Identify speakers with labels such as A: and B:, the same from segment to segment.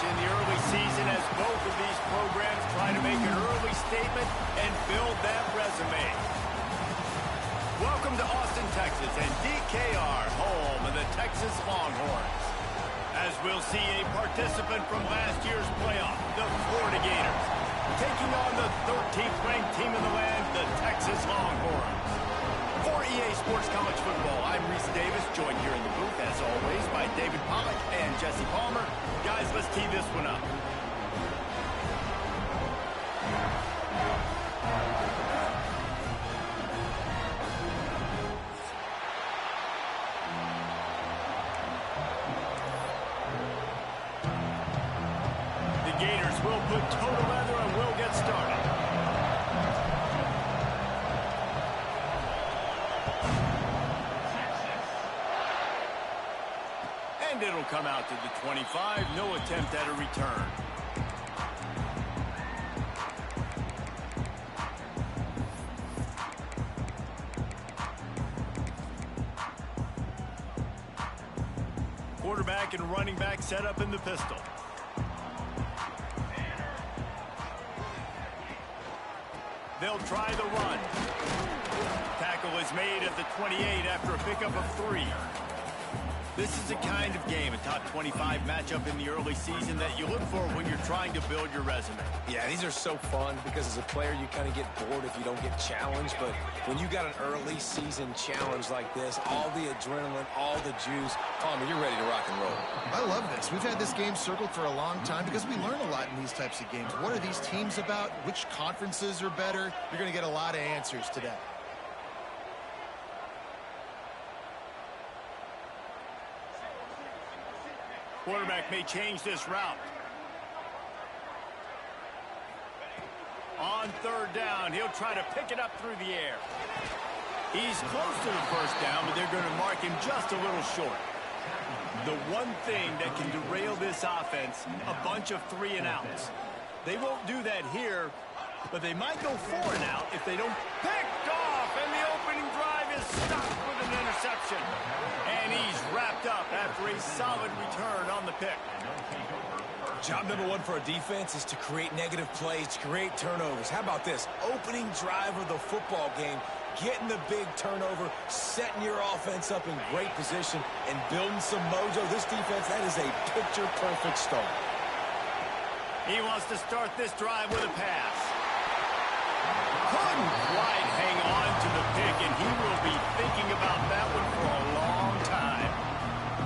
A: in the early season as both of these programs try to make an early statement and build that resume. Welcome to Austin, Texas, and DKR, home of the Texas Longhorns. As we'll see a participant from last year's playoff, the Florida Gators, taking on the 13th ranked team in the land, the Texas Longhorns. For EA Sports College Football, I'm Reese Davis, joined here in the booth, as always, by David Pollack and Jesse Palmer. Guys, let's tee this one up. The Gators will put total leather and will get started. And it'll come out to the 25. No attempt at a return. Quarterback and running back set up in the pistol. They'll try the run. Tackle is made at the 28 after a pickup of 3. This is the kind of game, a top 25 matchup in the early season, that you look for when you're trying to build your resume.
B: Yeah, these are so fun because as a player, you kind of get bored if you don't get challenged. But when you got an early season challenge like this, all the adrenaline, all the juice, Palmer, you're ready to rock and roll.
C: I love this. We've had this game circled for a long time because we learn a lot in these types of games. What are these teams about? Which conferences are better? You're going to get a lot of answers today.
A: Quarterback may change this route. On third down, he'll try to pick it up through the air. He's close to the first down, but they're going to mark him just a little short. The one thing that can derail this offense, a bunch of 3-and-outs. They won't do that here, but they might go 4-and-out if they don't pick off, and the opening drive is stopped with an interception. And he's wrapped up after a solid return on the pick.
B: Job number one for a defense is to create negative plays, to create turnovers. How about this? Opening drive of the football game, getting the big turnover, setting your offense up in great position, and building some mojo. This defense, that is a picture-perfect start.
A: He wants to start this drive with a pass. Couldn't quite hang on to the pick, and he will be thinking about that one for a long time.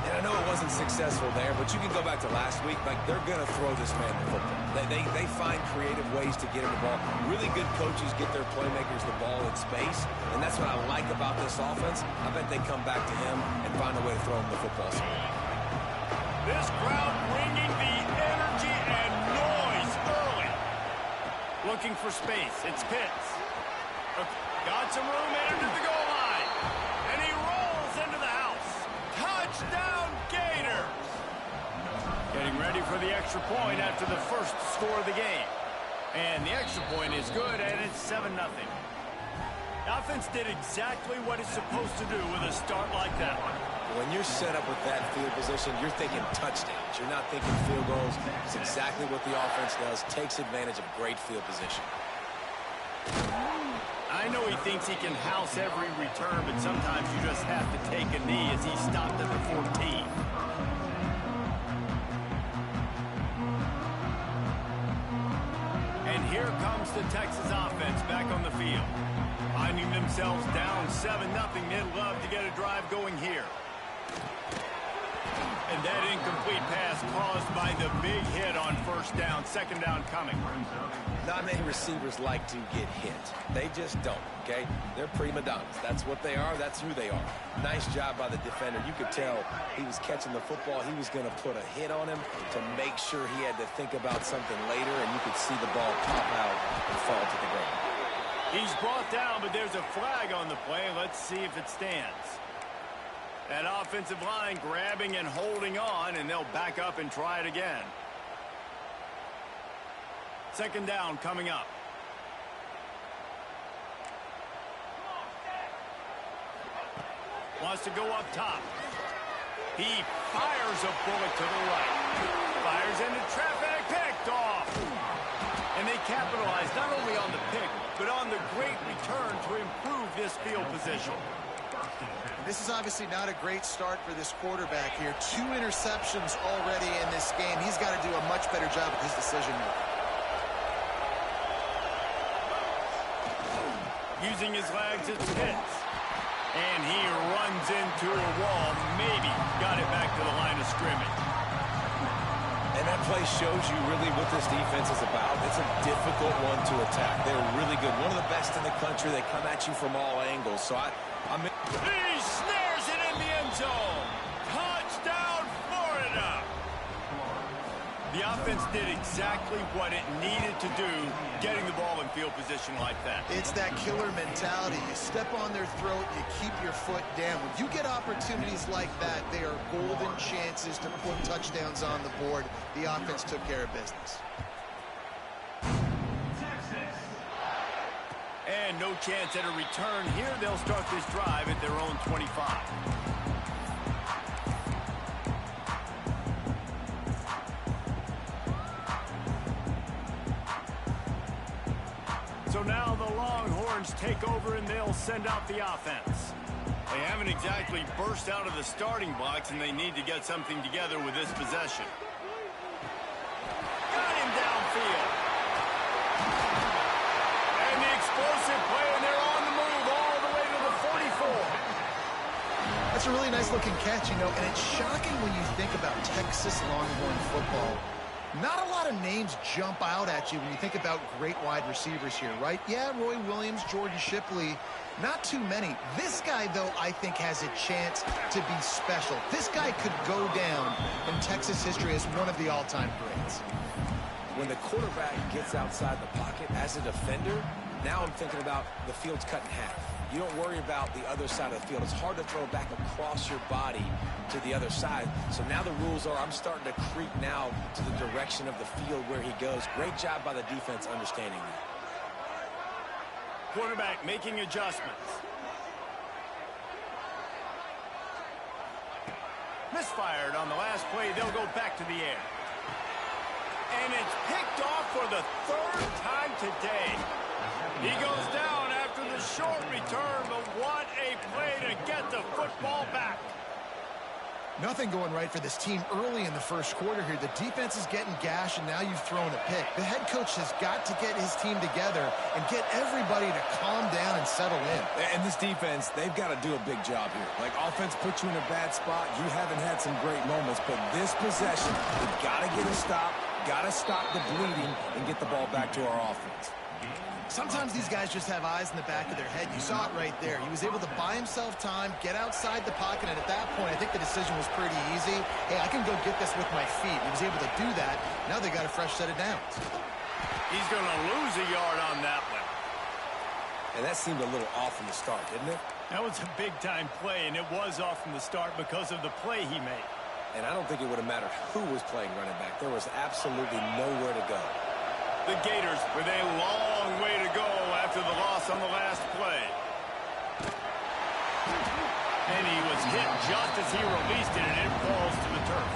B: And I know it wasn't successful there, but you can go back to last week. Like, they're going to throw this man the football. They find creative ways to get him the ball. Really good coaches get their playmakers the ball in space, and that's what I like about this offense. I bet they come back to him and find a way to throw him the football.
A: This crowd bringing the energy and noise early. Looking for space. It's Pitts. Got some room, entered the goal line. And he rolls into the house. Touchdown, Gators. Getting ready for the extra point after the first score of the game. And the extra point is good, and it's 7-0. The offense did exactly what it's supposed to do with a start like that one.
B: When you're set up with that field position, you're thinking touchdowns. You're not thinking field goals. It's exactly what the offense does. Takes advantage of great field position.
A: I know he thinks he can house every return, but sometimes you just have to take a knee as he stopped at the 14. And here comes the Texas offense back on the field. Finding themselves down 7-0, they'd love to get a drive going here. And that incomplete pass caused by the big hit on first down. Second down coming.
B: Not many receivers like to get hit. They just don't, okay? They're prima donnas. That's what they are. That's who they are. Nice job by the defender. You could tell he was catching the football. He was going to put a hit on him to make sure he had to think about something later, and you could see the ball pop out and fall to the ground.
A: He's brought down, but there's a flag on the play. Let's see if it stands. That offensive line grabbing and holding on, and they'll back up and try it again. Second down coming up. Wants to go up top. He fires a bullet to the right. Fires into traffic, picked off. And they capitalize not only on the pick, but on the great return to improve this field position.
C: This is obviously not a great start for this quarterback here. 2 interceptions already in this game. He's got to do a much better job with his decision-making.
A: Using his legs, it's Pitts. And he runs into a wall. Maybe got it back to the line of scrimmage.
B: And that play shows you really what this defense is about. It's a difficult one to attack. They're really good. One of the best in the country. They come at you from all angles. So
A: He snares it in the end zone. Touchdown, Florida. The offense did exactly what it needed to do, getting the ball in field position like that.
C: It's that killer mentality. You step on their throat, you keep your foot down. When you get opportunities like that, they are golden chances to put touchdowns on the board. The offense took care of business.
A: And no chance at a return here. They'll start this drive at their own 25. So now the Longhorns take over and they'll send out the offense. They haven't exactly burst out of the starting blocks, and they need to get something together with this possession. Got him downfield. And the explosive play, and they're on the move all the way to the 44.
C: That's a really nice looking catch, and it's shocking when you think about Texas Longhorn football. Not a lot of names jump out at you when you think about great wide receivers here, right? Yeah, Roy Williams, Jordan Shipley, not too many. This guy, though, I think has a chance to be special. This guy could go down in Texas history as one of the all-time greats.
B: when the quarterback gets outside the pocket as a defender, now I'm thinking about the field's cut in half. You don't worry about the other side of the field. It's hard to throw back across your body to the other side. So now the rules are I'm starting to creep now to the direction of the field where he goes. Great job by the defense understanding that.
A: Quarterback making adjustments. Misfired on the last play. They'll go back to the air. And it's picked off for the third time today. He goes down after the short return, but what a play to get the football back.
C: Nothing going right for this team early in the first quarter here. The defense is getting gashed, and now you've thrown a pick. The head coach has got to get his team together and get everybody to calm down and settle in.
B: And this defense, they've got to do a big job here. Like, offense puts you in a bad spot. You haven't had some great moments, but this possession, we've got to get a stop, got to stop the bleeding, and get the ball back to our offense.
C: Sometimes these guys just have eyes in the back of their head. You saw it right there. He was able to buy himself time, get outside the pocket, and at that point, I think the decision was pretty easy. Hey, I can go get this with my feet. He was able to do that. Now they got a fresh set of downs.
A: He's going to lose a yard on that one.
B: And that seemed a little off in the start, didn't it?
A: That was a big-time play, and it was off from the start because of the play he made.
B: And I don't think it would have mattered who was playing running back. There was absolutely nowhere to go.
A: The Gators with a long way to go after the loss on the last play. And he was hit just as he released it, and it falls to the turf.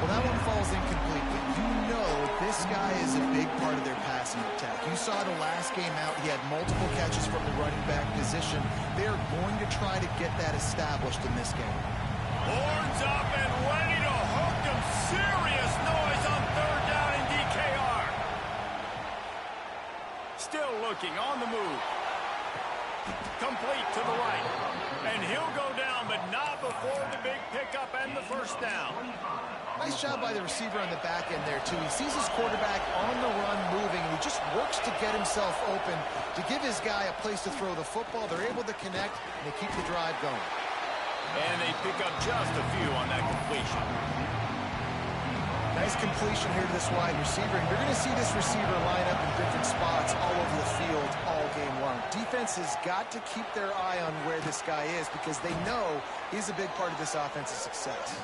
C: Well, that one falls incomplete, but you know this guy is a big part of their passing attack. You saw the last game out, he had multiple catches from the running back position. They're going to try to get that established in this game.
A: Horns up and ready to hook him. Serious noise on third down in DKR. Still looking on the move. Complete to the right. And he'll go down, but not before the big pickup and the first down.
C: Nice job by the receiver on the back end there, too. He sees his quarterback on the run moving, and he just works to get himself open to give his guy a place to throw the football. They're able to connect, and they keep the drive going.
A: And they pick up just a few on that completion.
C: Nice completion here to this wide receiver. And you're going to see this receiver line up in different spots all over the field all game long. Defense has got to keep their eye on where this guy is because they know he's a big part of this offense's success.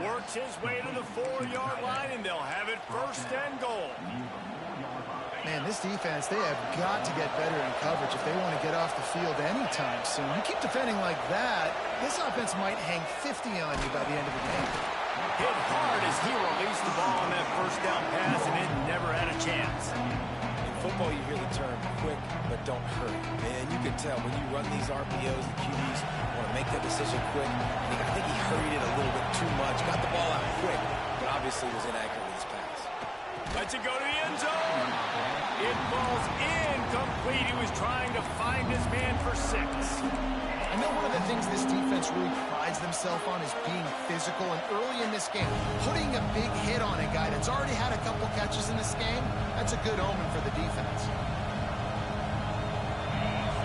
A: Works his way to the 4-yard line, and they'll have it first and goal.
C: Man, this defense, they have got to get better in coverage if they want to get off the field anytime soon. You keep defending like that, this offense might hang 50 on you by the end of the game.
A: Hit hard as he released the ball on that first down pass, and it never had a chance.
B: In football, you hear the term quick, but don't hurry. And you can tell when you run these RPOs, the QBs want to make that decision quick. I think he hurried it a little bit too much, got the ball out quick, but obviously was inaccurate with his pass.
A: Lets it go to the end zone. It falls incomplete. He was trying to find his man for 6.
C: I know one of the things this defense really prides themselves on is being physical, and early in this game, putting a big hit on a guy that's already had a couple catches in this game, that's a good omen for the defense.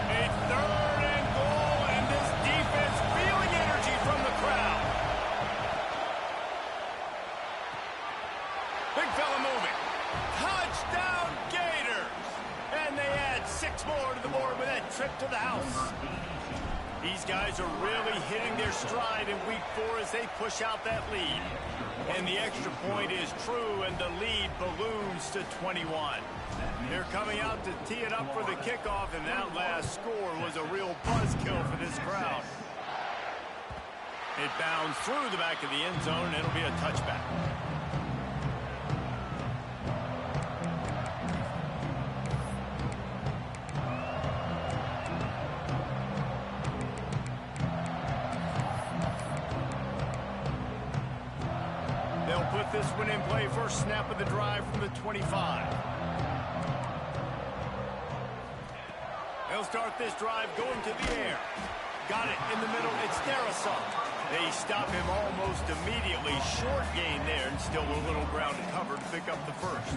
A: A 3rd and goal, and this defense feeling energy from the crowd. Big fella moving. Touchdown Gators! And they add 6 more to the board with that trip to the house. These guys are really hitting their stride in week 4 as they push out that lead. And the extra point is true, and the lead balloons to 21. They're coming out to tee it up for the kickoff, and that last score was a real buzzkill for this crowd. It bounds through the back of the end zone, and it'll be a touchback. Put this one in play, first snap of the drive from the 25. They'll start this drive going to the air. Got it in the middle. It's Darasov. They stop him almost immediately. Short gain there, and still a little ground to cover to pick up the first.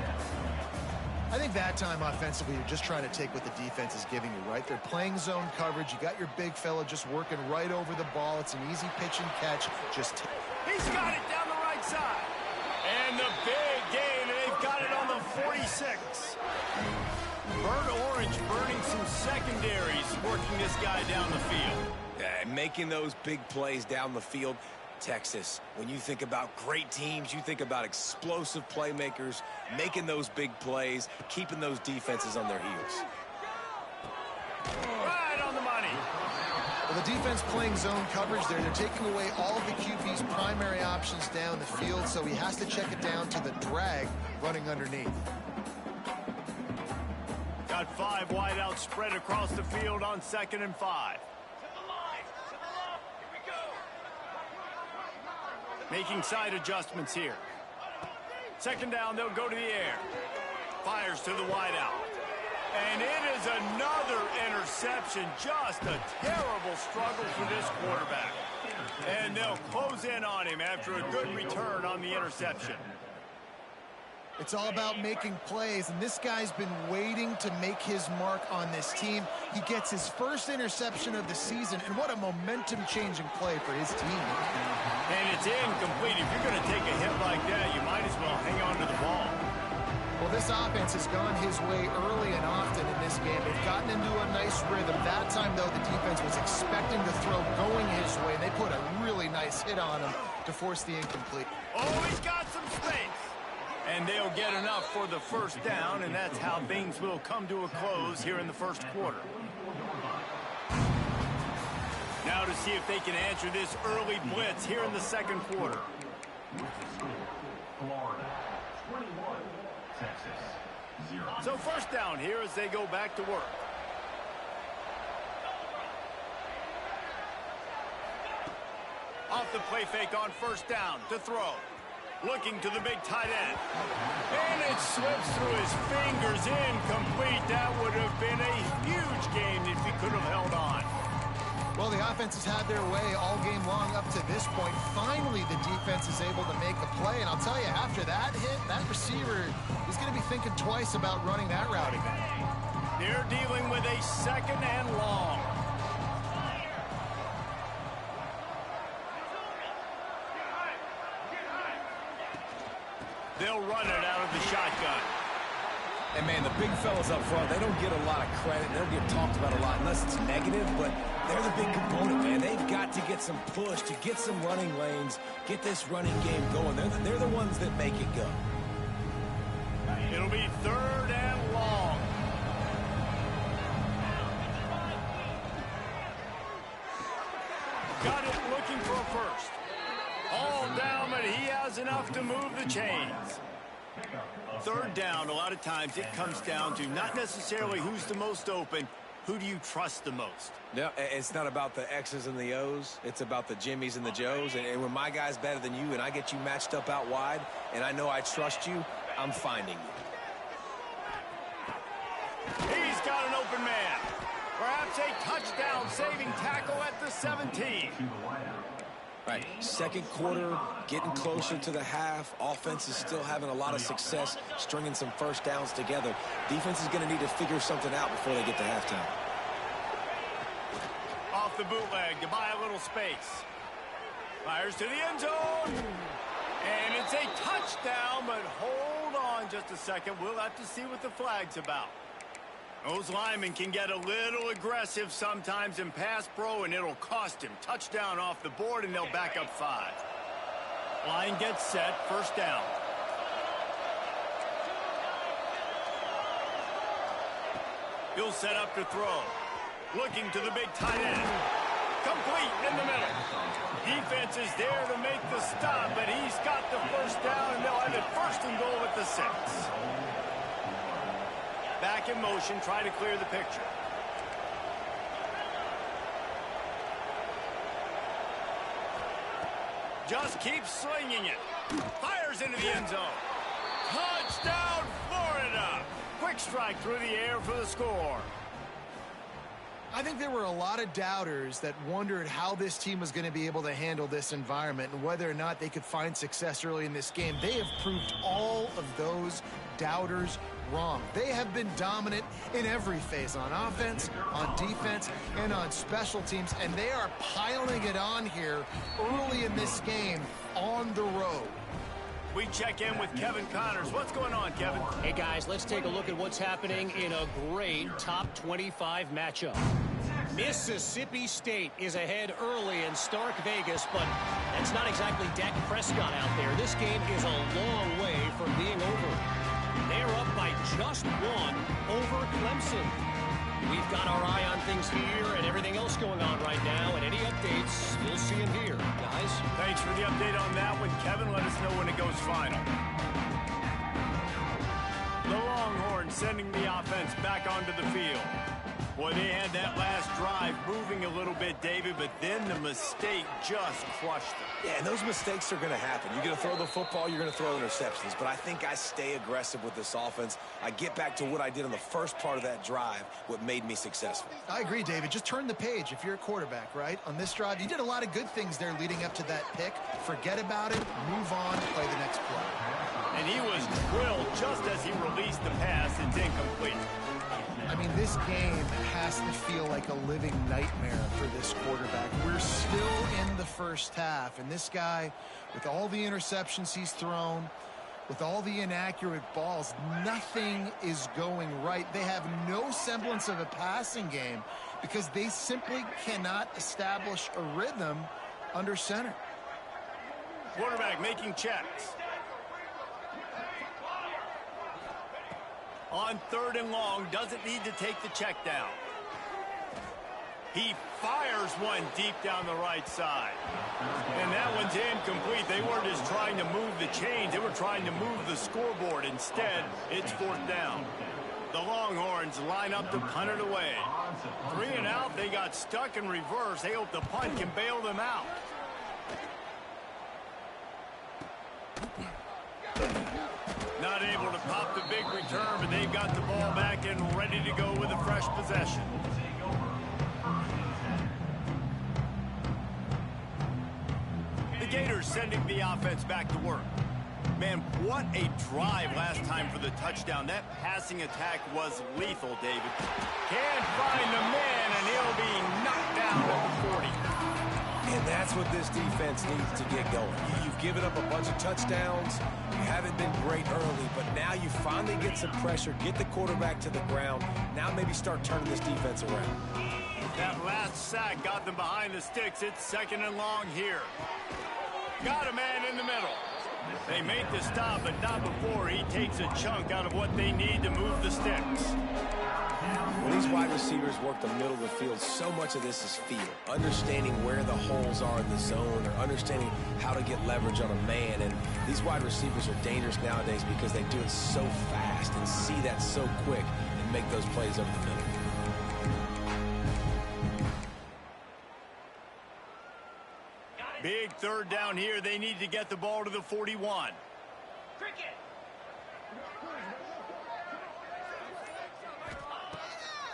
C: I think that time offensively, you're just trying to take what the defense is giving you, right? They're playing zone coverage. You got your big fella just working right over the ball. It's an easy pitch and catch.
A: He's got it down the right side. And the big gain, and they've got it on the 46. Burnt orange burning some secondaries, working this guy down the field.
B: Making those big plays down the field. Texas, when you think about great teams, you think about explosive playmakers, making those big plays, keeping those defenses on their heels.
A: Right on the money.
C: Well, the defense playing zone coverage there. They're taking away all of the QB's primary options down the field, so he has to check it down to the drag running underneath.
A: Got 5 wideouts spread across the field on 2nd and 5. Making side adjustments here. 2nd down, they'll go to the air. Fires to the wideout. And it is another interception. Just a terrible struggle for this quarterback. And they'll close in on him after a good return on the interception.
C: It's all about making plays, and this guy's been waiting to make his mark on this team. He gets his first interception of the season, and what a momentum-changing play for his team.
A: And it's incomplete. If you're going to take a hit like that, you might as well hang on to the ball.
C: Well, this offense has gone his way early and often in this game. They've gotten into a nice rhythm. That time, though, the defense was expecting the throw going his way. They put a really nice hit on him to force the incomplete.
A: Oh, he's got some space. And they'll get enough for the first down, and that's how things will come to a close here in the first quarter. Now to see if they can answer this early blitz here in the second quarter.
D: Florida, 21, Texas, 0.
A: So first down here as they go back to work. Off the play fake on first down to throw. Looking to the big tight end. And it slips through his fingers, incomplete. That would have been a huge gain if he could have held on.
C: Well, the offense has had their way all game long up to this point. Finally, the defense is able to make a play. And I'll tell you, after that hit, that receiver is going to be thinking twice about running that route again.
A: They're dealing with a 2nd and long. They'll run it out of the shotgun.
B: And, man, the big fellas up front, they don't get a lot of credit. They don't get talked about a lot unless it's negative, but they're the big component, man. They've got to get some push, to get some running lanes, get this running game going. They're the ones that make it go.
A: It'll be 3rd and long. Got it, looking for a first. All down, but he has enough to move the chains. Third down, a lot of times it comes down to not necessarily who's the most open, who do you trust the most?
B: No, it's not about the X's and the O's. It's about the Jimmies and the Joes. And when my guy's better than you and I get you matched up out wide and I know I trust you, I'm finding you.
A: He's got an open man. Perhaps a touchdown-saving tackle at the 17.
B: Right, second quarter, getting closer to the half. Offense is still having a lot of success stringing some first downs together. Defense is going to need to figure something out before they get to halftime.
A: Off the bootleg to buy a little space. Fires to the end zone. And it's a touchdown, but hold on just a second. We'll have to see what the flag's about. Those linemen can get a little aggressive sometimes in pass pro, and it'll cost him. Touchdown off the board, and they'll back up 5. Line gets set, first down. He'll set up to throw. Looking to the big tight end. Complete in the middle. Defense is there to make the stop, but he's got the first down, and they'll have it first and goal at the 6. Back in motion, try to clear the picture. Just keeps slinging it. Fires into the end zone. Touchdown, Florida! Quick strike through the air for the score.
C: I think there were a lot of doubters that wondered how this team was going to be able to handle this environment and whether or not they could find success early in this game. They have proved all of those doubters wrong. They have been dominant in every phase, on offense, on defense, and on special teams, and they are piling it on here early in this game on the road.
A: We check in with Kevin Connors. What's going on, Kevin?
E: Hey, guys, let's take a look at what's happening in a great top 25 matchup. Mississippi State is ahead early in Stark Vegas, but that's not exactly Dak Prescott out there. This game is a long way from being over. They're up by just 1 over Clemson. We've got our eye on things here and everything else going on right now, and any updates, you'll see them here, guys.
A: Thanks for the update on that one, Kevin. Let us know when it goes final. The Longhorns sending the offense back onto the field. Boy, they had that last drive moving a little bit, David, but then the mistake just crushed them.
B: Yeah, and those mistakes are going to happen. You're going to throw the football, you're going to throw interceptions, but I think I stay aggressive with this offense. I get back to what I did on the first part of that drive, what made me successful.
C: I agree, David. Just turn the page if you're a quarterback, right? On this drive, you did a lot of good things there leading up to that pick. Forget about it, move on, play the next play.
A: And he was drilled just as he released the pass. It's incomplete.
C: I mean, this game has to feel like a living nightmare for this quarterback. We're still in the first half, and this guy, with all the interceptions he's thrown, with all the inaccurate balls, nothing is going right. They have no semblance of a passing game because they simply cannot establish a rhythm under center.
A: Quarterback making checks. On 3rd and long, doesn't need to take the check down. He fires one deep down the right side. And that one's incomplete. They weren't just trying to move the chains. They were trying to move the scoreboard. Instead, it's 4th down. The Longhorns line up to punt it away. 3 and out, they got stuck in reverse. They hope the punt can bail them out. Not able to pop the big return, but they've got the ball back and ready to go with a fresh possession. The Gators sending the offense back to work. Man, what a drive last time for the touchdown. That passing attack was lethal, David. Can't find the man, and he'll be knocked down at the 40.
B: And that's what this defense needs to get going. You've given up a bunch of touchdowns. You haven't been great early, but now you finally get some pressure, get the quarterback to the ground. Now maybe start turning this defense around.
A: That last sack got them behind the sticks. It's 2nd and long here. Got a man in the middle. They made the stop, but not before he takes a chunk out of what they need to move the sticks.
B: When these wide receivers work the middle of the field, so much of this is feel. Understanding where the holes are in the zone or understanding how to get leverage on a man. And these wide receivers are dangerous nowadays because they do it so fast and see that so quick and make those plays over the middle.
A: Big third down here. They need to get the ball to the 41.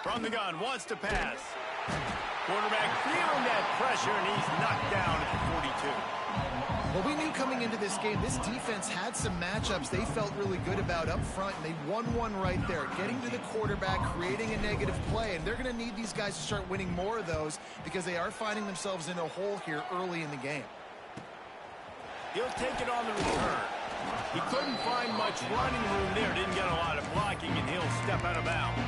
A: From the gun, wants to pass. Quarterback feeling that pressure, and he's knocked down at the 42.
C: Well, we knew coming into this game, this defense had some matchups they felt really good about up front, and they won one right there, getting to the quarterback, creating a negative play, and they're going to need these guys to start winning more of those because they are finding themselves in a hole here early in the game.
A: He'll take it on the return. He couldn't find much running room there, didn't get a lot of blocking, and he'll step out of bounds.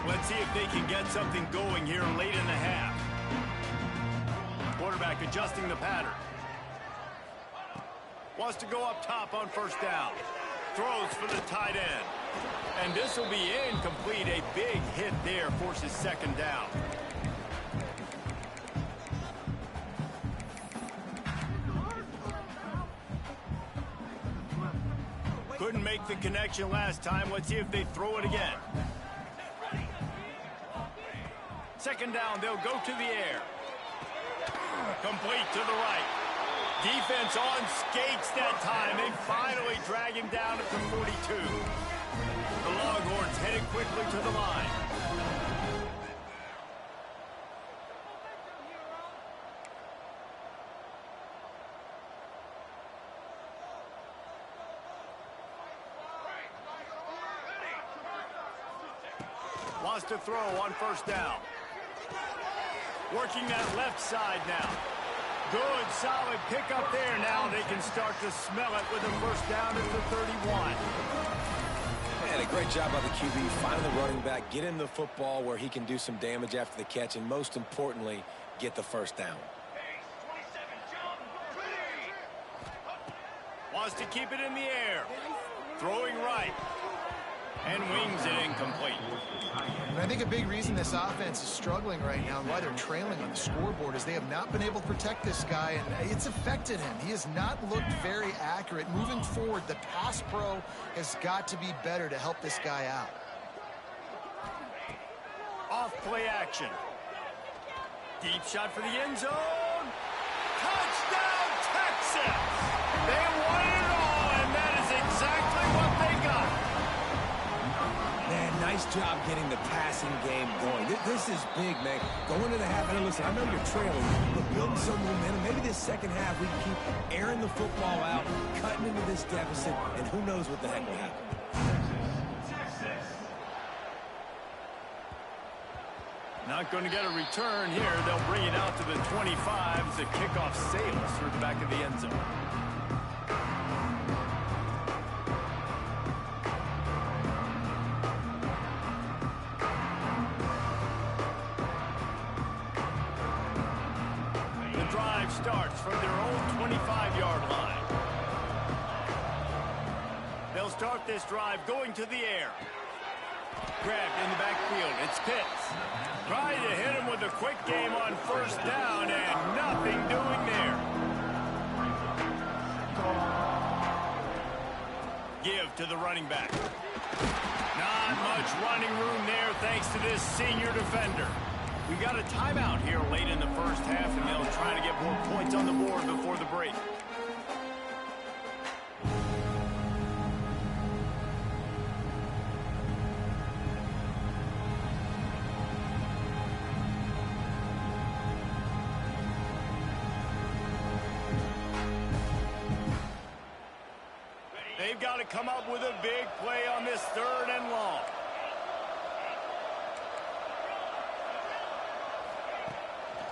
A: Let's see if they can get something going here late in the half. Quarterback adjusting the pattern. Wants to go up top on first down. Throws for the tight end. And this will be incomplete. A big hit there forces second down. Couldn't make the connection last time. Let's see if they throw it again. Second down, they'll go to the air. Complete to the right. Defense on skates that time. They finally drag him down at the 42. The Longhorns headed quickly to the line. Wants to throw on first down. Working that left side now. Good, solid pickup there. Now they can start to smell it with a first down at the 31.
B: And a great job by the QB, finding the running back, get him the football where he can do some damage after the catch, and most importantly, get the first down.
A: Wants to keep it in the air. Throwing right. And wings it incomplete.
C: And I think a big reason this offense is struggling right now and why they're trailing on the scoreboard is they have not been able to protect this guy, and it's affected him. He has not looked very accurate. Moving forward, the pass pro has got to be better to help this guy out.
A: Off play action. Deep shot for the end zone. Touchdown, Texas! They won it all, and that is exactly what they got.
B: Man, nice job getting the passing game going. This is big, man. Going to the half, and listen, I know you're trailing, but building some momentum. Maybe this second half we can keep airing the football out, cutting into this deficit, and who knows what the heck will happen.
A: Not going to get a return here. They'll bring it out to the 25 as the kickoff sails through the back of the end zone. Starts from their own 25-yard line. They'll start this drive going to the air. Grabbed in the backfield. It's Pitts. Trying to hit him with a quick game on first down, and nothing doing there. Give to the running back. Not much running room there thanks to this senior defender. We got a timeout here late in the first half, and they'll try to get more points on the board before the break. They've got to come up with a big play on this third and long.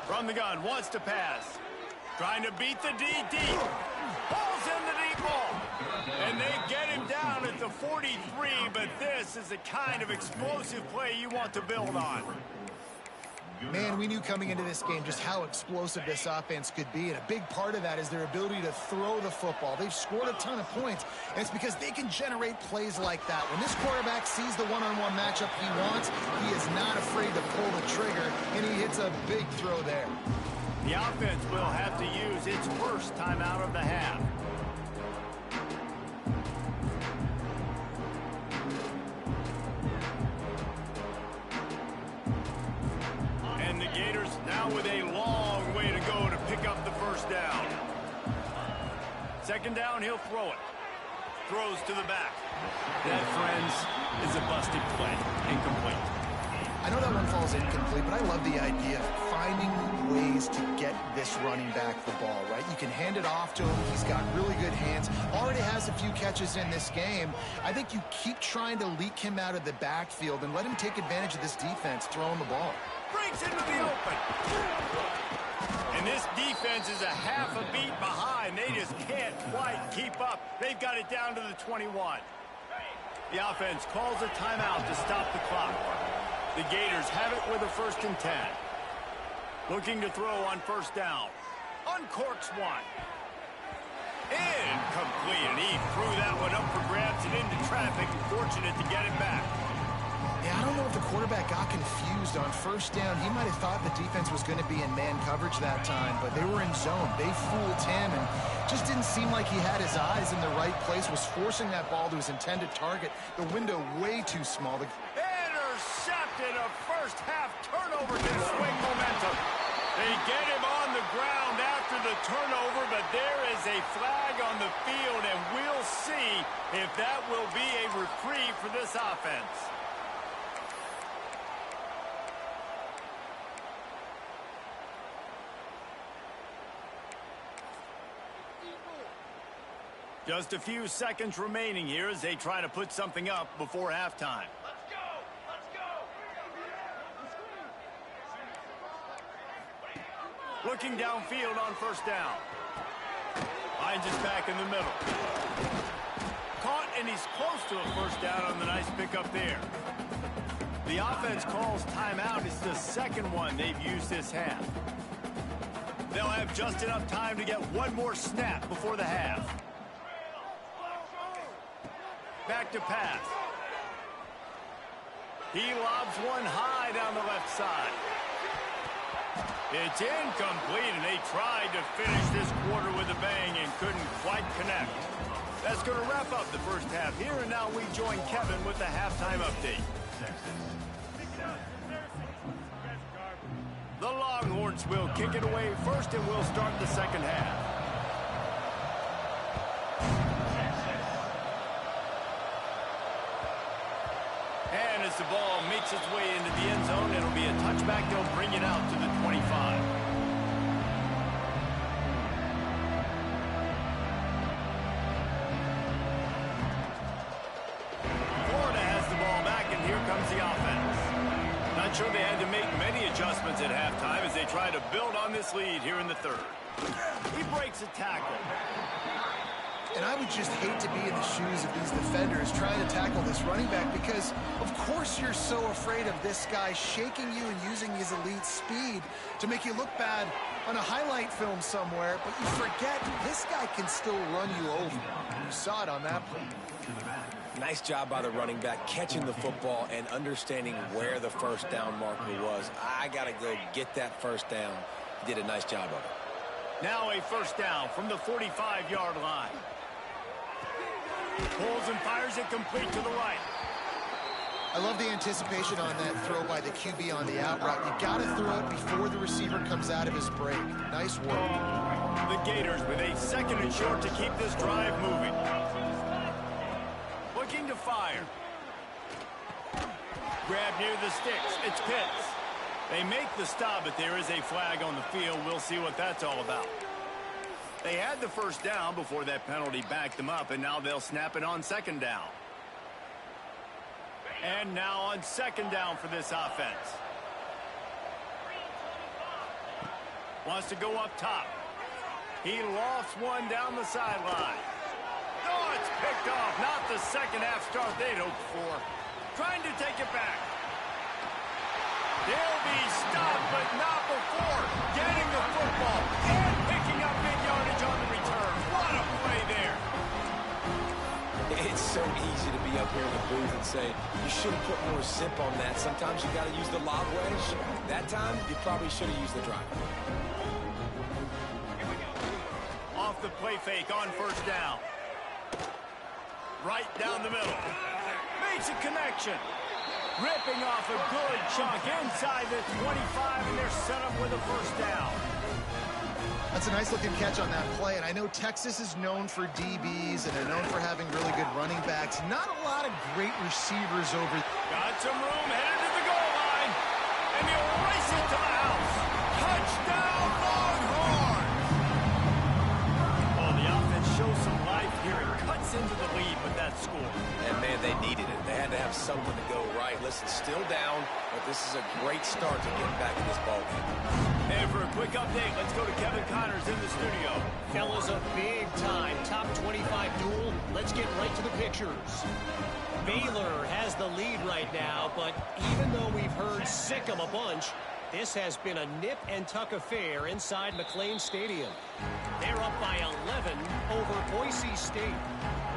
A: From the gun, wants to pass. Trying to beat the DD. Pulls in the deep ball. And they get him down at the 43, but this is the kind of explosive play you want to build on.
C: Man, we knew coming into this game just how explosive this offense could be, and a big part of that is their ability to throw the football. They've scored a ton of points, and it's because they can generate plays like that. When this quarterback sees the one-on-one matchup he wants, he is not afraid to pull the trigger, and he hits a big throw there.
A: The offense will have to use its first timeout of the half. And the Gators now with a long way to go to pick up the first down. Second down, he'll throw it. Throws to the back. That, friends, is a busted play. Incomplete.
C: I know that one falls incomplete, but I love the idea of finding ways to get this running back the ball, right? You can hand it off to him. He's got really good hands. Already has a few catches in this game. I think you keep trying to leak him out of the backfield and let him take advantage of this defense throwing the ball.
A: Breaks into the open. And this defense is a half a beat behind. They just can't quite keep up. They've got it down to the 21. The offense calls a timeout to stop the clock. The Gators have it with a 1st and 10. Looking to throw on first down. Uncorks one. Incomplete, and he threw that one up for grabs and into traffic. Fortunate to get it back.
C: Yeah, I don't know if the quarterback got confused on first down. He might have thought the defense was going to be in man coverage that time, but they were in zone. They fooled him and just didn't seem like he had his eyes in the right place, was forcing that ball to his intended target. The window way too small.
A: Intercepted, a first half turnover to swing momentum. They get him on the ground after the turnover, but there is a flag on the field, and we'll see if that will be a reprieve for this offense. Just a few seconds remaining here as they try to put something up before halftime.
D: Let's go! Let's go!
A: Looking downfield on first down. Finds his back in the middle. Caught, and he's close to a first down on the nice pickup there. The offense calls timeout. It's the second one they've used this half. They'll have just enough time to get one more snap before the half. Back to pass. He lobs one high down the left side. It's incomplete, and they tried to finish this quarter with a bang and couldn't quite connect. That's going to wrap up the first half here, and now we join Kevin with the halftime update. The Longhorns will kick it away first, and we'll start the second half. And as the ball makes its way into the end zone, it'll be a touchback. They'll bring it out to the 25. Florida has the ball back, and here comes the offense. Not sure they had to make many adjustments at halftime as they try to build on this lead here in the third. He breaks a tackle.
C: And I would just hate to be in the shoes of these defenders trying to tackle this running back because, of course, you're so afraid of this guy shaking you and using his elite speed to make you look bad on a highlight film somewhere, but you forget this guy can still run you over. You saw it on that play.
B: Nice job by the running back, catching the football and understanding where the first down marker was. I got to go get that first down. He did a nice job of it.
A: Now a first down from the 45-yard line. Pulls and fires it complete to the right.
C: I love the anticipation on that throw by the QB on the out route. You got to throw it before the receiver comes out of his break. Nice work.
A: The Gators with a second and short to keep this drive moving. Looking to fire. Grab near the sticks. It's Pitts. They make the stop, but there is a flag on the field. We'll see what that's all about. They had the first down before that penalty backed them up, and now they'll snap it on second down. And now on second down for this offense. Wants to go up top. He lofts one down the sideline. Oh, it's picked off. Not the second half start they'd hoped for. Trying to take it back. They'll be stopped, but not before getting the football and picking up big yardage on the return. What a play there.
B: It's so easy to be up here in the booth and say, you should have put more zip on that. Sometimes you got to use the lob wedge. That time, you probably should have used the drive.
A: Off the play fake on first down. Right down the middle. Makes a connection. Ripping off a good chunk inside the 25, and they're set up with a first down.
C: That's a nice-looking catch on that play, and I know Texas is known for DBs, and they're known for having really good running backs. Not a lot of great receivers over.
A: Got some room, headed to the goal line, and he'll race it to the house. Touchdown, Longhorns! Oh, the offense shows some life here and cuts into the lead with that score.
B: And, man, they needed it. They had to have something to go right. Listen, still down, but this is a great start to getting back in this ballgame.
A: And for a quick update, let's go to Kevin Connors in the studio.
E: Fellas, a big-time top 25 duel. Let's get right to the pictures. Baylor has the lead right now, but even though we've heard sick 'em a bunch, this has been a nip-and-tuck affair inside McLean Stadium. They're up by 11 over Boise State.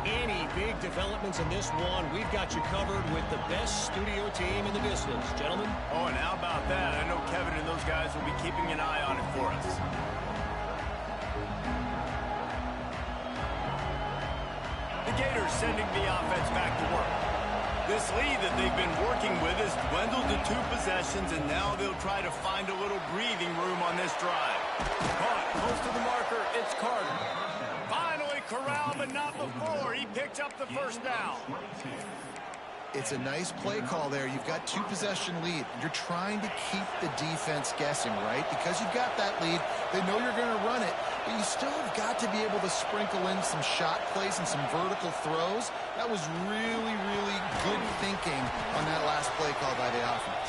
E: Any big developments in this one, we've got you covered with the best studio team in the business. Gentlemen?
A: Oh, and how about that? I know Kevin and those guys will be keeping an eye on it for us. The Gators sending the offense back to work. This lead that they've been working with has dwindled to 2 possessions, and now they'll try to find a little breathing room on this drive. Caught close to the marker, it's Carter. Finally corralled, but not before. He picked up the first down.
C: It's a nice play call there. You've got 2-possession lead. You're trying to keep the defense guessing, right? Because you've got that lead, they know you're going to run it, but you still have got to be able to sprinkle in some shot plays and some vertical throws. That was really, really good thinking on that last play call by the offense.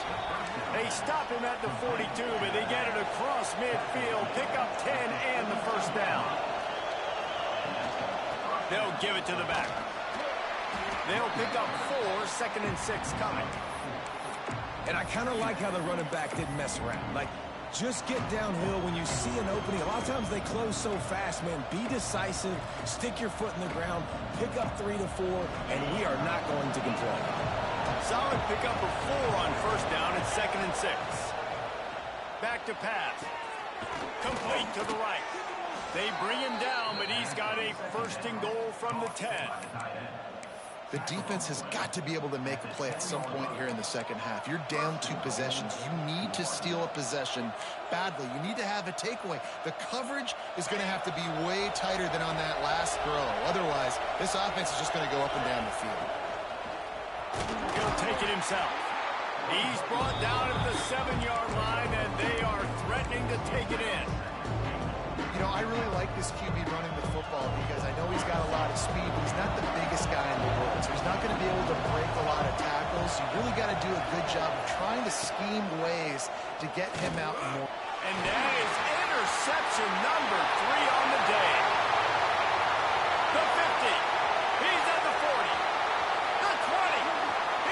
A: They stop him at the 42, but they get it across midfield, pick up 10 and the first down. They'll give it to the back. They'll pick up 4, 2nd and 6 coming.
B: And I kind of like how the running back didn't mess around. Like, just get downhill when you see an opening. A lot of times they close so fast, man. Be decisive, stick your foot in the ground, pick up 3 to 4, and we are not going to complain.
A: Solid pickup of 4 on first down and 2nd and 6. Back to pass. Complete to the right. They bring him down, but he's got a 1st and goal from the 10.
C: The defense has got to be able to make a play at some point here in the second half. You're down 2 possessions. You need to steal a possession badly. You need to have a takeaway. The coverage is going to have to be way tighter than on that last throw. Otherwise, this offense is just going to go up and down the field.
A: He'll take it himself. He's brought down at the 7-yard line, and they are threatening to take it in.
C: You know, I really like this QB running the football because I know he's got a lot of speed, but he's not the biggest guy in the world. So he's not going to be able to break a lot of tackles. You really got to do a good job of trying to scheme ways to get him out more.
A: And that is interception number 3 on the day. The 50. He's at the 40. The 20.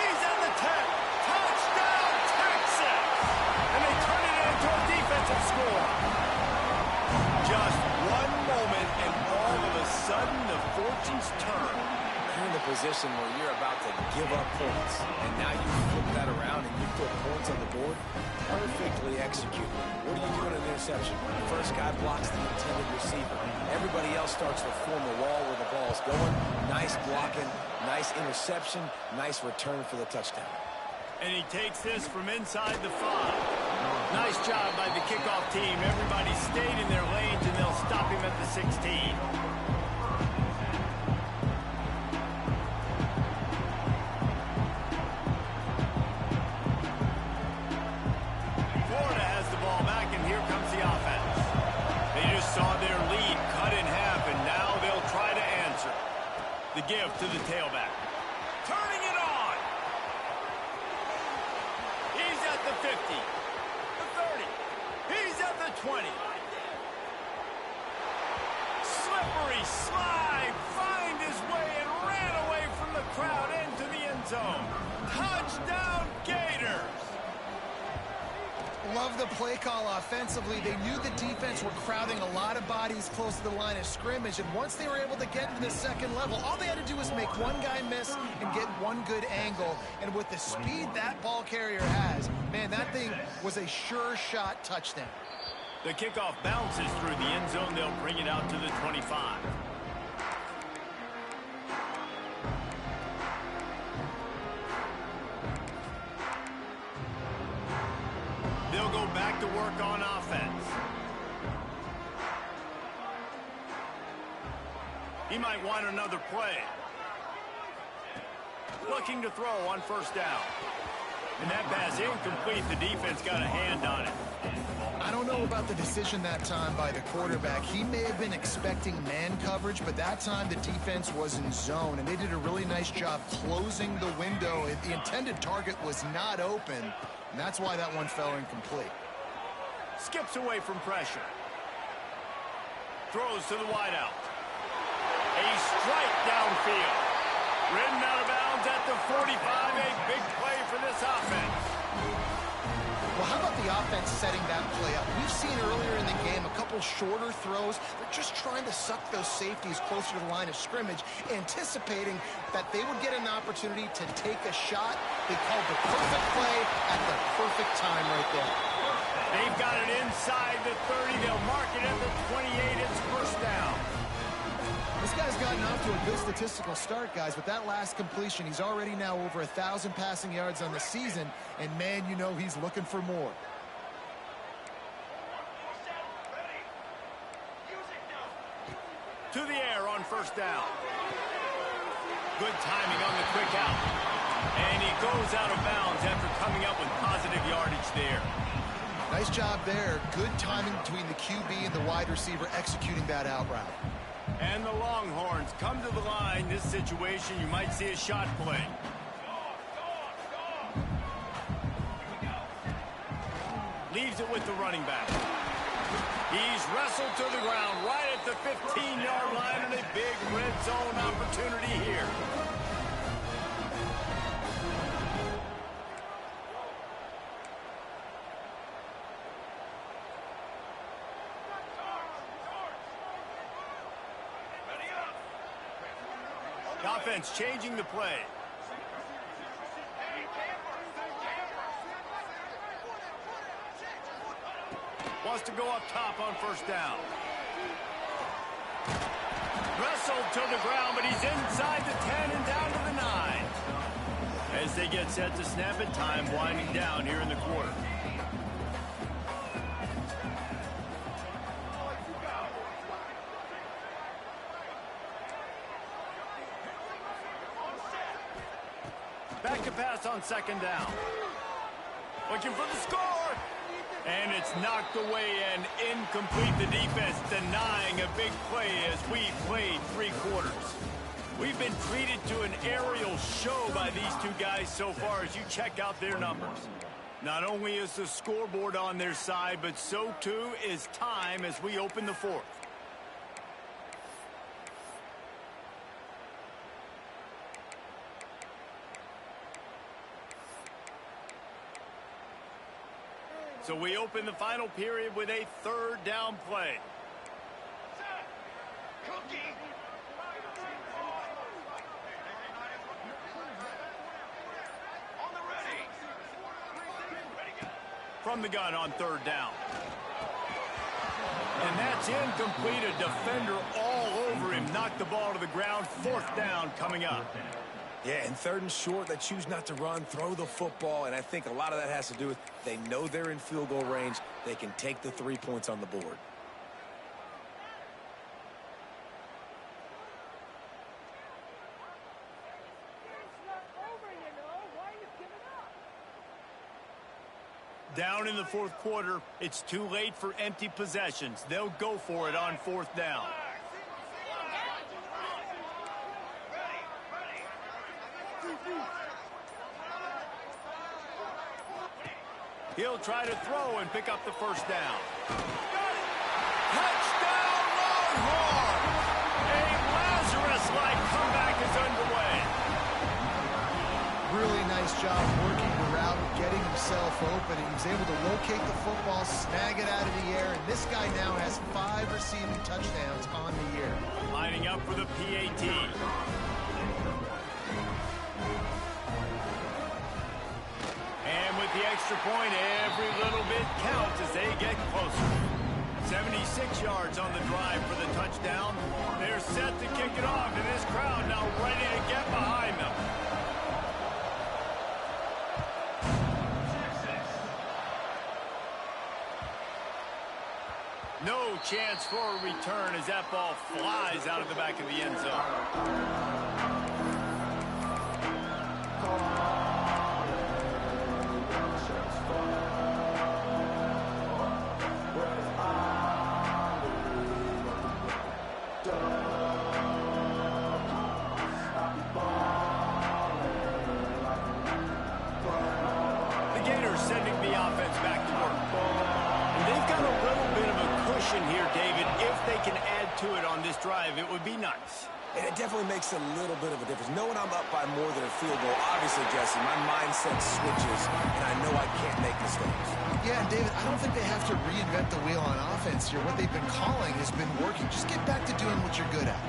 A: He's at the 10. Touchdown, Texas! And they turn it into a defensive score. Just one moment, and all of a sudden, the fortunes turn.
B: You're in the position where you're about to give up points, and now you flip that around and you put points on the board. Perfectly executed. What do you do in an interception? The first guy blocks the intended receiver. Everybody else starts to form a wall where the ball's going. Nice blocking, nice interception, nice return for the touchdown.
A: And he takes this from inside the 5. Nice job by the kickoff team. Everybody stayed in their lanes, and they'll stop him at the 16. Florida has the ball back, and here comes the offense. They just saw their lead cut in half, and now they'll try to answer. The give to the tailback. Turning it on. He's at the 50. The 30. He's at the 20. Slippery slide. Find his way and ran away from the crowd into the end zone. Touchdown, Gators.
C: Love the play call offensively. They knew the defense were crowding a lot of bodies close to the line of scrimmage, and once they were able to get into the second level, all they had to do was make one guy miss and get one good angle. And with the speed that ball carrier has, man, that thing was a sure shot touchdown.
A: The kickoff bounces through the end zone. They'll bring it out to the 25. They'll go back to work on offense. He might want another play. Looking to throw on first down. And that pass incomplete. The defense got a hand on it.
C: I don't know about the decision that time by the quarterback. He may have been expecting man coverage, but that time the defense was in zone, and they did a really nice job closing the window. The intended target was not open, and that's why that one fell incomplete.
A: Skips away from pressure. Throws to the wideout. A strike downfield. Ridden out of bounds at the 45. A big play for this offense.
C: Well, how about the offense setting that play up? We've seen earlier in the game a couple shorter throws. They're just trying to suck those safeties closer to the line of scrimmage, anticipating that they would get an opportunity to take a shot. They called the perfect play at the perfect time right there.
A: They've got it inside the 30. They'll mark it at the 28. It's first down.
C: This guy's gotten off to a good statistical start, guys. With that last completion, he's already now over 1,000 passing yards on the season, and man, you know he's looking for more.
A: To the air on first down. Good timing on the quick out. And he goes out of bounds after coming up with positive yardage there.
C: Nice job there. Good timing between the QB and the wide receiver executing that out route.
A: And the Longhorns come to the line. This situation, you might see a shot play. Leaves it with the running back. He's wrestled to the ground right at the 15-yard line, and a big red zone opportunity here. The offense changing the play. Wants to go up top on first down. Wrestled to the ground, but he's inside the 10 and down to the 9. As they get set to snap it, time winding down here in the quarter. Back to pass on second down. Looking for the score. And it's knocked away and incomplete. The defense denying a big play as we played 3 quarters. We've been treated to an aerial show by these two guys so far as you check out their numbers. Not only is the scoreboard on their side, but so too is time as we open the fourth. So we open the final period with a third down play. From the gun on third down. And that's incomplete. A defender all over him. Knocked the ball to the ground. Fourth down coming up.
B: Yeah, and third and short, they choose not to run, throw the football, and I think a lot of that has to do with they know they're in field goal range. They can take the 3 points on the board.
A: Down in the fourth quarter, it's too late for empty possessions. They'll go for it on fourth down. He'll try to throw and pick up the first down. Touchdown, Longhorn! A Lazarus-like comeback is underway.
C: Really nice job working the route, getting himself open, and he was able to locate the football, snag it out of the air, and this guy now has 5 receiving touchdowns on the year.
A: Lining up for the PAT. And with the extra point, every little bit counts as they get closer. 76 yards on the drive for the touchdown. They're set to kick it off, and this crowd now ready to get behind them. No chance for a return as that ball flies out of the back of the end zone. Sending the offense back to work. And they've got a little bit of a cushion here, David. If they can add to it on this drive, it would be nice.
B: And it definitely makes a little bit of a difference. Knowing I'm up by more than a field goal, obviously, Jesse, my mindset switches, and I know I can't make mistakes.
C: Yeah, and David, I don't think they have to reinvent the wheel on offense here. What they've been calling has been working. Just get back to doing what you're good at.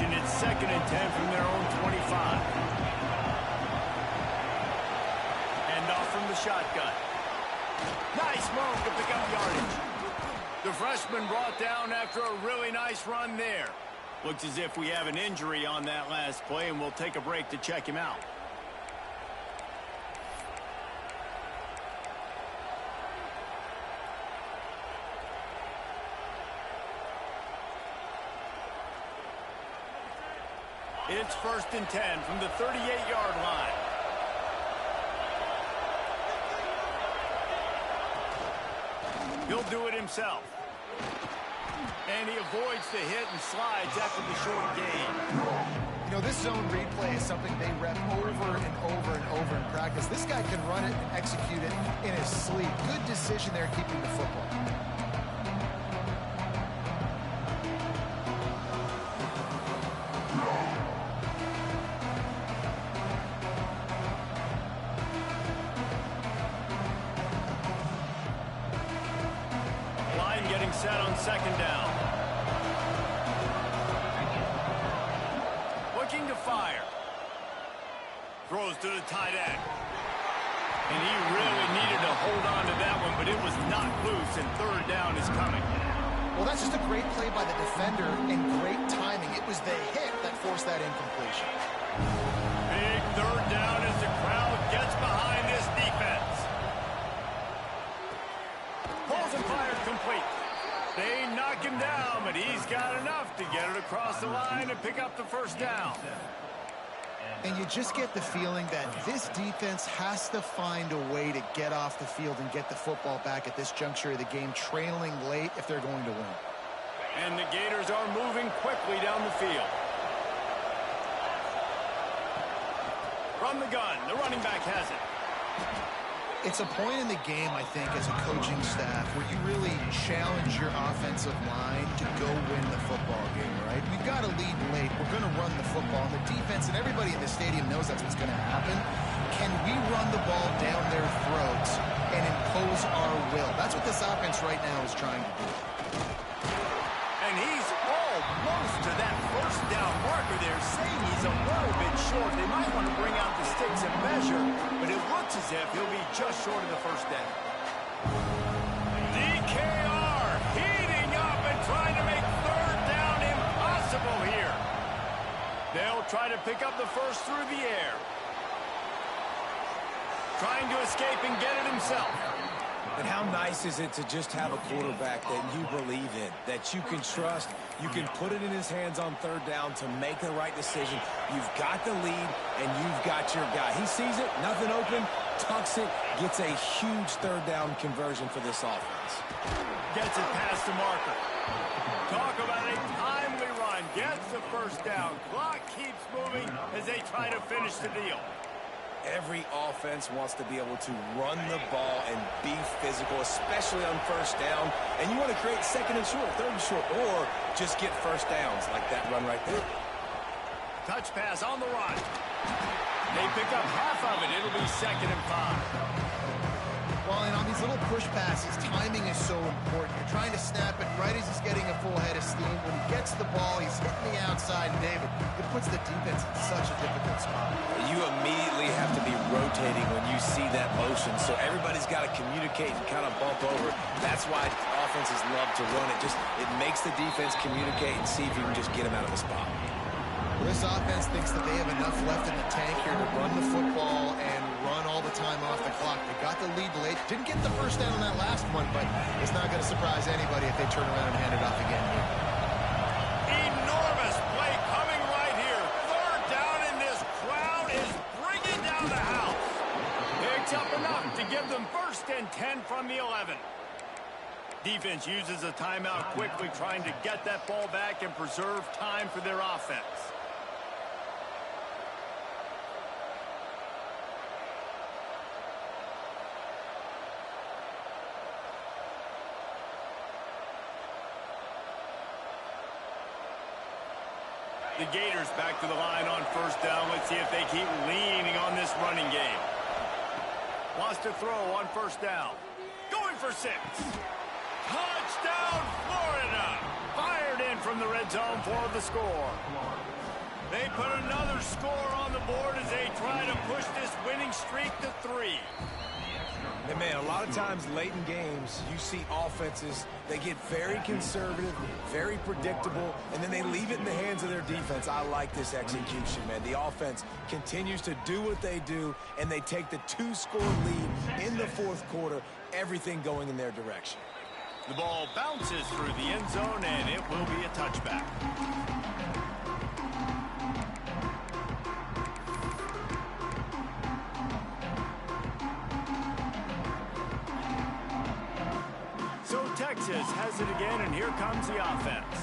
A: It's 2nd and 10 from their own 25. And off from the shotgun. Nice move to pick up yardage. The freshman brought down after a really nice run there. Looks as if we have an injury on that last play, and we'll take a break to check him out. It's 1st and 10 from the 38-yard line. He'll do it himself. And he avoids the hit and slides after the short gain.
C: You know, this zone replay is something they rep over and over and over in practice. This guy can run it and execute it in his sleep. Good decision there keeping the football.
A: Set on 2nd down. Looking to fire. Throws to the tight end. And he really needed to hold on to that one, but it was not loose, and 3rd down is coming.
C: Well, that's just a great play by the defender and great timing. It was the hit that forced that incompletion.
A: Big 3rd down as the crowd gets behind this defense. Pulls and fires complete. They knock him down, but he's got enough to get it across the line and pick up the 1st down.
C: And you just get the feeling that this defense has to find a way to get off the field and get the football back at this juncture of the game, trailing late if they're going to win.
A: And the Gators are moving quickly down the field. From the gun, the running back has it.
C: It's a point in the game, I think, as a coaching staff where you really challenge your offensive line to go win the football game, right? We've got to lead late. We're going to run the football. And the defense and everybody in the stadium knows that's what's going to happen. Can we run the ball down their throats and impose our will? That's what this offense right now is trying to do.
A: And he's almost to that 1st down marker there, saying he's a little bit short. They might want to bring out the sticks and measure, but it looks as if he'll be just short of the 1st down. DKR heating up and trying to make 3rd down impossible here. They'll try to pick up the 1st through the air. Trying to escape and get it himself.
B: And how nice is it to just have a quarterback that you believe in, that you can trust, you can put it in his hands on 3rd down to make the right decision. You've got the lead, and you've got your guy. He sees it, nothing open, tucks it, gets a huge 3rd down conversion for this offense.
A: Gets it past the marker. Talk about a timely run. Gets the 1st down. Clock keeps moving as they try to finish the deal.
B: Every offense wants to be able to run the ball and be physical, especially on first down. And you want to create second and short, third and short, or just get first downs like that run right there.
A: Touch pass on the run. They pick up half of it. It'll be 2nd and 5.
C: Well, and on these little push passes, timing is so important. You're trying to snap it right as he's getting a full head of steam. When he gets the ball, he's hitting the outside, and David, it puts the defense in such a difficult spot.
B: You immediately have to be rotating when you see that motion, so everybody's got to communicate and kind of bump over. That's why offenses love to run it. It makes the defense communicate and see if you can just get him out of the spot.
C: This offense thinks that they have enough left in the tank here to run the football and run all the time off the clock. They got the lead late. Didn't get the first down on that last one, but it's not going to surprise anybody if they turn around and hand it off again here.
A: Enormous play coming right here. 3rd down, and this crowd is bringing down the house. Picks up enough to give them 1st and 10 from the 11. Defense uses a timeout quickly, trying to get that ball back and preserve time for their offense. The Gators back to the line on 1st down. Let's see if they keep leaning on this running game. Wants to throw on 1st down. Going for 6. Touchdown, Florida! Fired in from the red zone for the score. They put another score on the board as they try to push this winning streak to 3.
B: And man, a lot of times late in games, you see offenses, they get very conservative, very predictable, and then they leave it in the hands of their defense. I like this execution, man. The offense continues to do what they do, and they take the 2-score lead in the 4th quarter, everything going in their direction.
A: The ball bounces through the end zone, and it will be a touchback. So Texas has it again, and here comes the offense.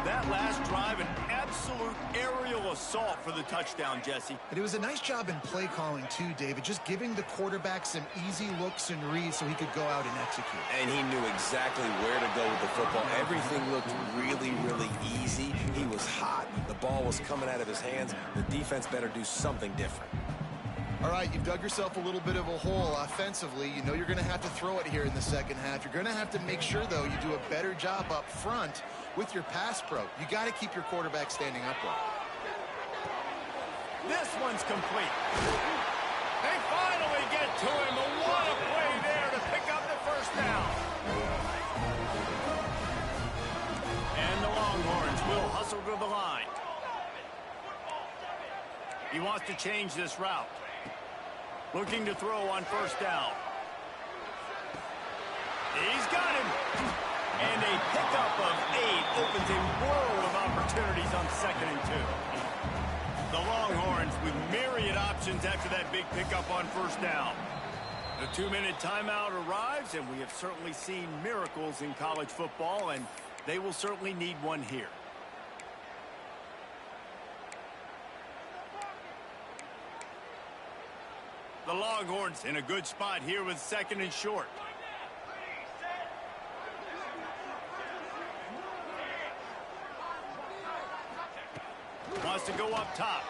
A: That last drive, an absolute aerial assault for the touchdown, Jesse.
C: And it was a nice job in play calling, too, David, just giving the quarterback some easy looks and reads so he could go out and execute.
B: And he knew exactly where to go with the football. Everything looked really, really easy. He was hot. The ball was coming out of his hands. The defense better do something different.
C: All right, you've dug yourself a little bit of a hole offensively. You know you're going to have to throw it here in the 2nd half. You're going to have to make sure, though, you do a better job up front with your pass pro. You got to keep your quarterback standing upright.
A: This one's complete. They finally get to him. And what a play there to pick up the 1st down. And the Longhorns will hustle to the line. He wants to change this route. Looking to throw on 1st down. He's got him. And a pickup of 8 opens a world of opportunities on 2nd and 2. The Longhorns with myriad options after that big pickup on 1st down. The 2-minute timeout arrives, and we have certainly seen miracles in college football, and they will certainly need one here. The Longhorns in a good spot here with 2nd and short. Wants to go up top.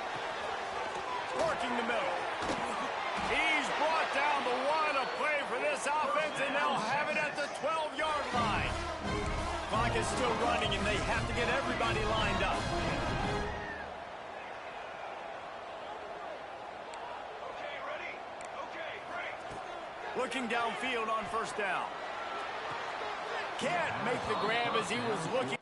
A: Working the middle. He's brought down the one. A play for this offense, and they'll have it at the 12-yard line. Clock is still running, and they have to get everybody lined up. Looking downfield on 1st down. Can't make the grab as he was looking.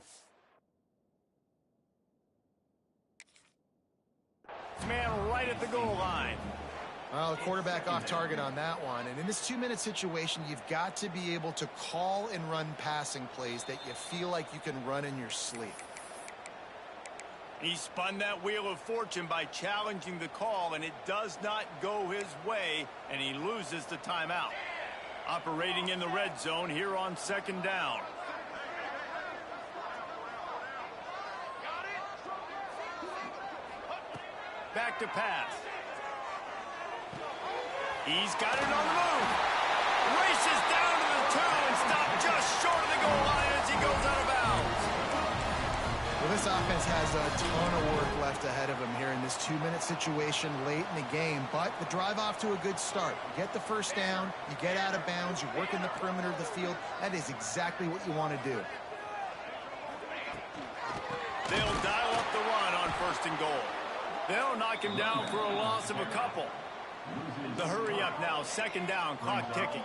A: Man right at the goal line.
C: Well, the quarterback off target on that one. And in this 2-minute situation, you've got to be able to call and run passing plays that you feel like you can run in your sleep.
A: He spun that wheel of fortune by challenging the call, and it does not go his way, and he loses the timeout. Operating in the red zone here on 2nd down. Back to pass. He's got it on the move. Races down to the 2 and stopped just short of the goal line as he goes out of bounds.
C: Well, this offense has a ton of work left ahead of them here in this 2-minute situation late in the game, but the drive off to a good start. You get the first down, you get out of bounds, you work in the perimeter of the field. That is exactly what you want to do.
A: They'll dial up the run on 1st and goal. They'll knock him down for a loss of a couple. The hurry up now, 2nd down, clock ticking.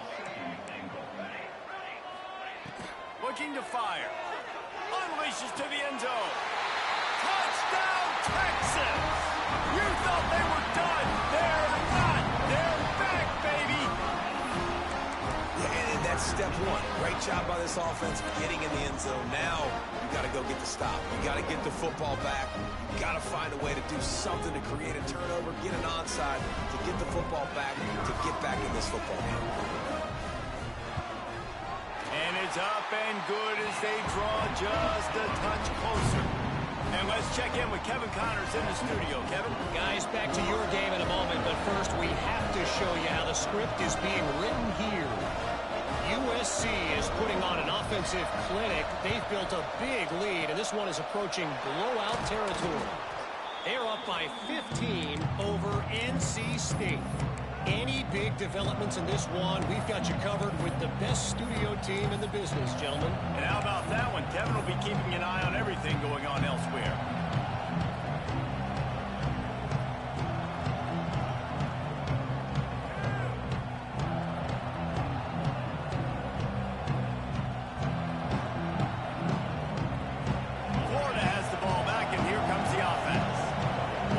A: Looking to fire. Unleashes to the end zone. Touchdown, Texas! You thought they were done. They're not. They're back, baby.
B: Yeah, and that's step 1. Great job by this offense getting in the end zone. Now you got to go get the stop. You got to get the football back. You got to find a way to do something to create a turnover, get an onside, to get the football back, to get back in this football game.
A: And it's up and good as they draw just a touch closer. And let's check in with Kevin Connors in the studio. Kevin?
E: Guys, back to your game in a moment, but first we have to show you how the script is being written here. USC is putting on an offensive clinic. They've built a big lead, and this one is approaching blowout territory. They're up by 15 over NC State. Any big developments in this one, we've got you covered with the best studio team in the business, gentlemen.
A: And how about that one? Kevin will be keeping an eye on everything going on elsewhere. Florida has the ball back, and here comes the offense.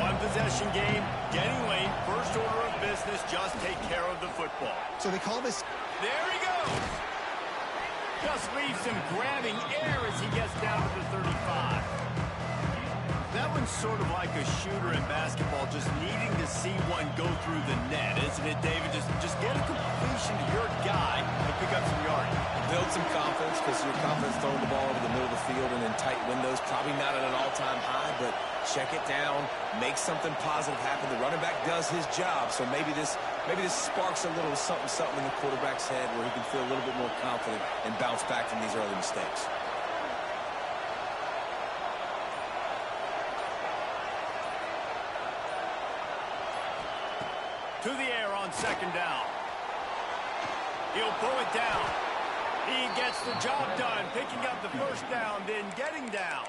A: One possession game, getting late. First order of business, just take care of the football.
C: So they call this...
A: There he goes. Just leaves him grabbing air as he gets down to the 35. That one's sort of like a shooter in basketball, just needing to see one go through the net, isn't it, David? Just get a completion to your guy and pick up some yardage.
B: Build some confidence, because your confidence throwing the ball over the middle of the field and in tight windows, probably not at an all-time high, but check it down, make something positive happen. The running back does his job, so maybe this sparks a little something in the quarterback's head where he can feel a little bit more confident and bounce back from these early mistakes.
A: To the air on 2nd down. He'll pull it down. He gets the job done, picking up the 1st down, then getting down.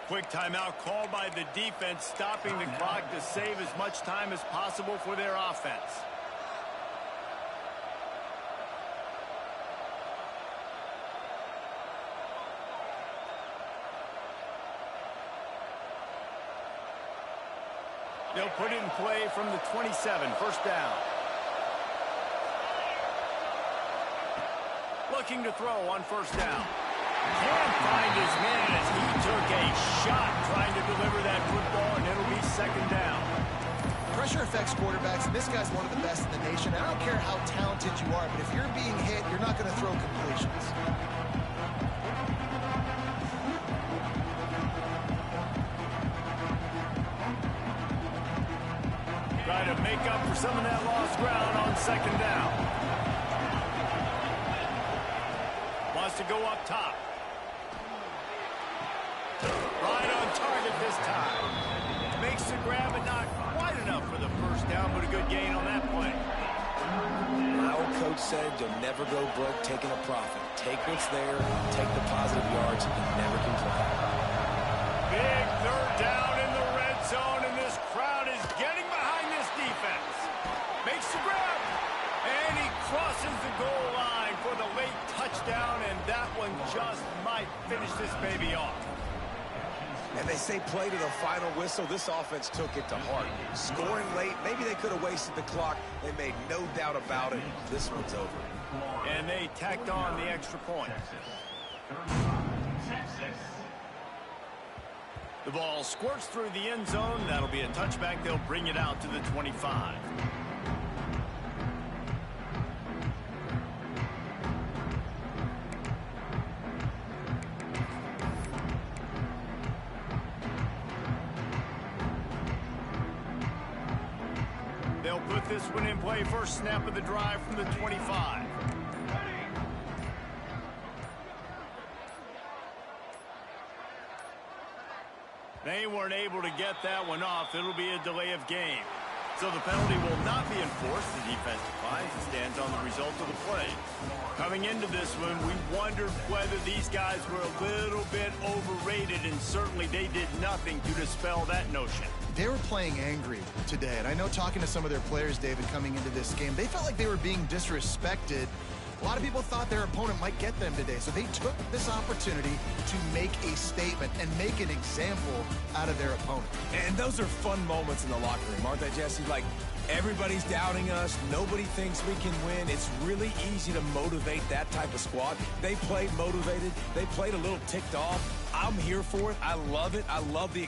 A: Quick timeout called by the defense, stopping the clock to save as much time as possible for their offense. They'll put it in play from the 27, 1st down. Looking to throw on 1st down. Can't find his man as he took a shot trying to deliver that football, and it'll be 2nd down.
C: Pressure affects quarterbacks, and this guy's one of the best in the nation. I don't care how talented you are, but if you're being hit, you're not going to throw completions.
A: Try to make up for some of that lost ground on 2nd down. Wants to go up top. Right on target this time. Makes the grab, but not quite enough for the 1st down, but a good gain on that play.
B: My old coach said you'll never go broke taking a profit. Take what's there, take the positive yards, and never complain.
A: Big 3rd down in the red zone, and this crowd is getting behind this defense. Makes the grab, and he crosses the goal line for the late touchdown, and that one just might finish this baby off.
B: And they say play to the final whistle. This offense took it to heart. Scoring late, maybe they could have wasted the clock. They made no doubt about it. This one's over.
A: And they tacked on the extra point. The ball squirts through the end zone. That'll be a touchback. They'll bring it out to the 25. They'll put this one in play. First snap of the drive from the 25. They weren't able to get that one off. It'll be a delay of game. So the penalty will not be enforced. The defense declines and stands on the result of the play. Coming into this one, we wondered whether these guys were a little bit overrated, and certainly they did nothing to dispel that notion.
C: They were playing angry today, and I know talking to some of their players, David, coming into this game, they felt like they were being disrespected. A lot of people thought their opponent might get them today, so they took this opportunity to make a statement and make an example out of their opponent.
B: And those are fun moments in the locker room, aren't they, Jesse? Like, everybody's doubting us. Nobody thinks we can win. It's really easy to motivate that type of squad. They played motivated. They played a little ticked off. I'm here for it. I love it. I love the